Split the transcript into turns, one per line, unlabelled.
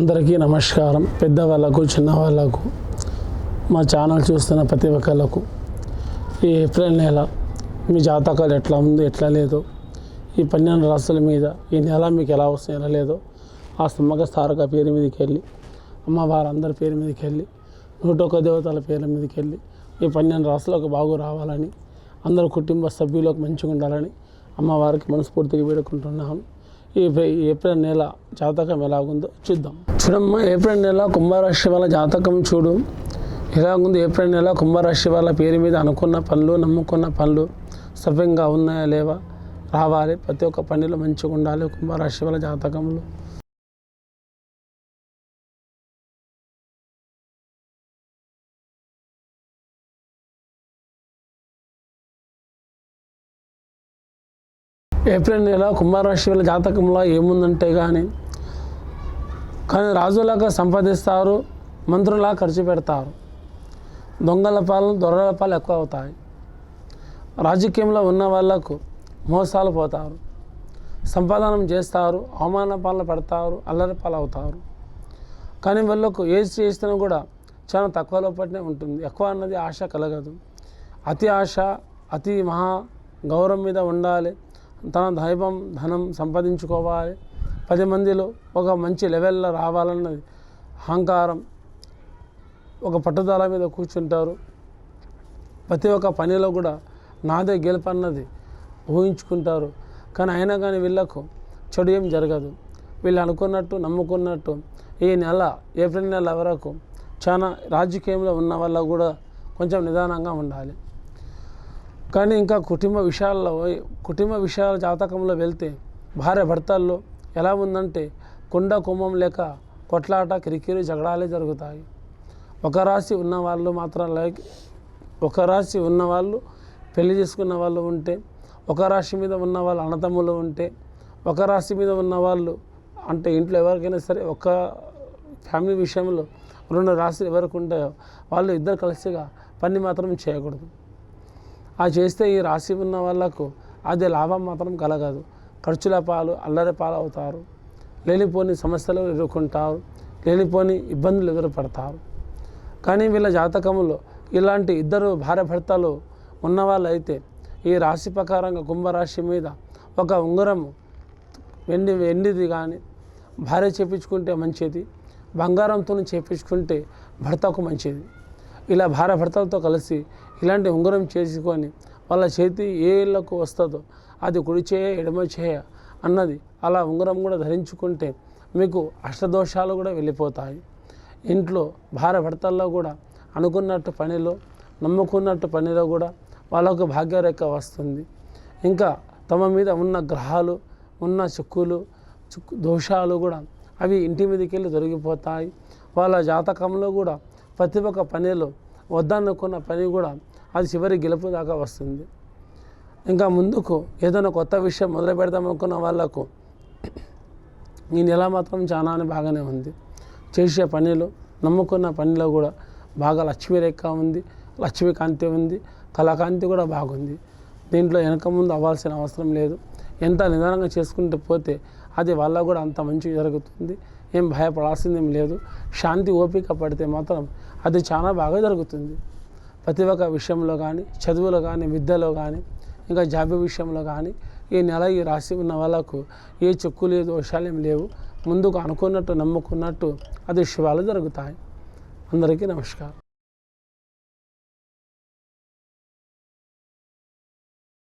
అందరికీ నమస్కారం. పెద్దవాళ్ళకు చిన్నవాళ్ళకు మా ఛానల్ చూస్తున్న ప్రతి ఒక్కళ్ళకు ఈ ఏప్రిల్ నెల మీ జాతకాలు ఎట్లా ఉందో ఎట్లా లేదో, ఈ 12 రాసుల మీద ఈ నెల మీకు ఎలా వస్తుందో ఎలా లేదో ఆ సమ్మక తారక పేరు మీదకి వెళ్ళి, అమ్మవారందరి పేరు మీదకి వెళ్ళి, 101 దేవతల పేర్ల మీదకి వెళ్ళి ఈ 12 రాసులకు బాగు రావాలని, అందరూ కుటుంబ సభ్యులకు మంచిగా ఉండాలని అమ్మవారికి మనస్ఫూర్తిగా వేడుకుంటున్నాను. ఈ ఏప్రిల్ నెల జాతకం ఎలాగుందో చూద్దాం. చూడమ్మా, ఏప్రిల్ నెల కుంభరాశి వాళ్ళ జాతకం చూడు ఎలాగుంది. ఏప్రిల్ నెల కుంభరాశి వాళ్ళ పేరు మీద అనుకున్న పనులు, నమ్ముకున్న పనులు సవ్యంగా ఉన్నాయా లేవా రావాలి. ప్రతి ఒక్క పనిలో మంచిగా ఉండాలి కుంభరాశి వాళ్ళ జాతకంలో. ఏప్రిల్ నెల కుంభరాశి వాళ్ళ జాతకంలో ఏముందంటే కానీ రాజులాగా సంపాదిస్తారు, మంత్రులా ఖర్చు పెడతారు, దొంగల పాలన దొరల పాలు ఎక్కువ అవుతాయి. రాజకీయంలో ఉన్న వాళ్ళకు మోసాలు పోతారు, సంపాదనం చేస్తారు, అవమాన పాలన పడతారు, అల్లరి పాలు అవుతారు. కానీ వీళ్ళకు ఏది చేసినా కూడా చాలా తక్కువ లోపట్నే ఉంటుంది. ఎక్కువ అన్నది ఆశ కలగదు. అతి ఆశ, అతి మహా గౌరవం మీద ఉండాలి. తన దైవం ధనం సంపాదించుకోవాలి, 10 మందిలో ఒక మంచి లెవెల్లో రావాలన్నది అహంకారం, ఒక పట్టుదల మీద కూర్చుంటారు. ప్రతి ఒక్క పనిలో కూడా నాదే గెలుపు అన్నది ఊహించుకుంటారు. కానీ అయినా కానీ వీళ్ళకు చెడు ఏం జరగదు. వీళ్ళు అనుకున్నట్టు నమ్ముకున్నట్టు ఈ నెల ఏప్రిల్ నెల వరకు చాలా రాజకీయంలో ఉన్న వాళ్ళకు కూడా కొంచెం నిదానంగా ఉండాలి. కానీ ఇంకా కుటుంబ విషయాల జాతకంలో వెళ్తే భార్య భర్తల్లో ఎలా ఉందంటే కొండ కుంభం లేక కొట్లాట, కిరికిరి, జగడాలే జరుగుతాయి. ఒక రాశి ఉన్నవాళ్ళు పెళ్లి చేసుకున్న వాళ్ళు ఉంటే, ఒక రాశి మీద ఉన్న వాళ్ళు అన్నదమ్ములు ఉంటే, ఒక రాశి మీద ఉన్నవాళ్ళు అంటే ఇంట్లో ఎవరికైనా సరే ఒక ఫ్యామిలీ విషయంలో 2 రాశులు ఎవరికి ఉంటాయో వాళ్ళు ఇద్దరు కలిసిగా పని మాత్రం చేయకూడదు. ఆ చేస్తే ఈ రాశి ఉన్న వాళ్ళకు అది లాభం మాత్రం కలగదు. ఖర్చుల పాలు, అల్లరి పాలు అవుతారు, లేనిపోని సమస్యలు ఎదుర్కొంటారు, లేనిపోని ఇబ్బందులు ఎదురుపడతారు. కానీ వీళ్ళ జాతకంలో ఇలాంటి ఇద్దరు భార్య భర్తలు ఉన్నవాళ్ళు అయితే ఈ రాశి ప్రకారంగా కుంభరాశి మీద ఒక ఉంగరం వెండిది కానీ భార్య చేపించుకుంటే మంచిది, బంగారంతో చేపించుకుంటే భర్తకు మంచిది. ఇలా భార్య భర్తలతో కలిసి ఇలాంటి ఉంగరం చేసుకొని వాళ్ళ చేతి ఏ ఇళ్లకు వస్తుందో అది కుడి చేయ ఎడమ చేయ అన్నది అలా ఉంగరం కూడా ధరించుకుంటే మీకు అష్టదోషాలు కూడా వెళ్ళిపోతాయి. ఇంట్లో భార్య భర్తల్లో కూడా అనుకున్నట్టు పనిలో, నమ్ముకున్నట్టు పనిలో కూడా వాళ్ళకు భాగ్యరేఖ వస్తుంది. ఇంకా తమ మీద ఉన్న గ్రహాలు, ఉన్న దోషాలు కూడా అవి ఇంటి మీదకి వెళ్ళి దొరికిపోతాయి. వాళ్ళ జాతకంలో కూడా ప్రతి ఒక్క పనిలో వద్దనుకున్న పని కూడా అది చివరి గెలుపు దాకా వస్తుంది. ఇంకా ముందుకు ఏదైనా కొత్త విషయం మొదలు పెడదామనుకున్న వాళ్ళకు ఈ నెల మాత్రం చాలా బాగానే ఉంది. చేసే పనిలో, నమ్ముకున్న పనిలో కూడా బాగా లక్ష్మీ రేఖ ఉంది, లక్ష్మీ కాంతి ఉంది, కళాకాంతి కూడా బాగుంది. దీంట్లో వెనక ముందు అవ్వాల్సిన అవసరం లేదు. ఎంత నిదానంగా చేసుకుంటూ పోతే అది వాళ్ళ కూడా అంత మంచిగా జరుగుతుంది. ఏం భయపడాల్సిందేం లేదు. శాంతి ఓపిక పడితే మాత్రం అది చాలా బాగా జరుగుతుంది. ప్రతి ఒక్క విషయంలో కానీ, చదువులో కానీ, విద్యలో కానీ, ఇంకా జాబ్ విషయంలో కానీ ఈ నెల ఈ రాశి ఉన్న వాళ్ళకు ఏ చెక్కు లేదు, దోషాలేం లేవు. ముందుకు అనుకున్నట్టు నమ్ముకున్నట్టు అది శుభాలు జరుగుతాయి. అందరికీ నమస్కారం.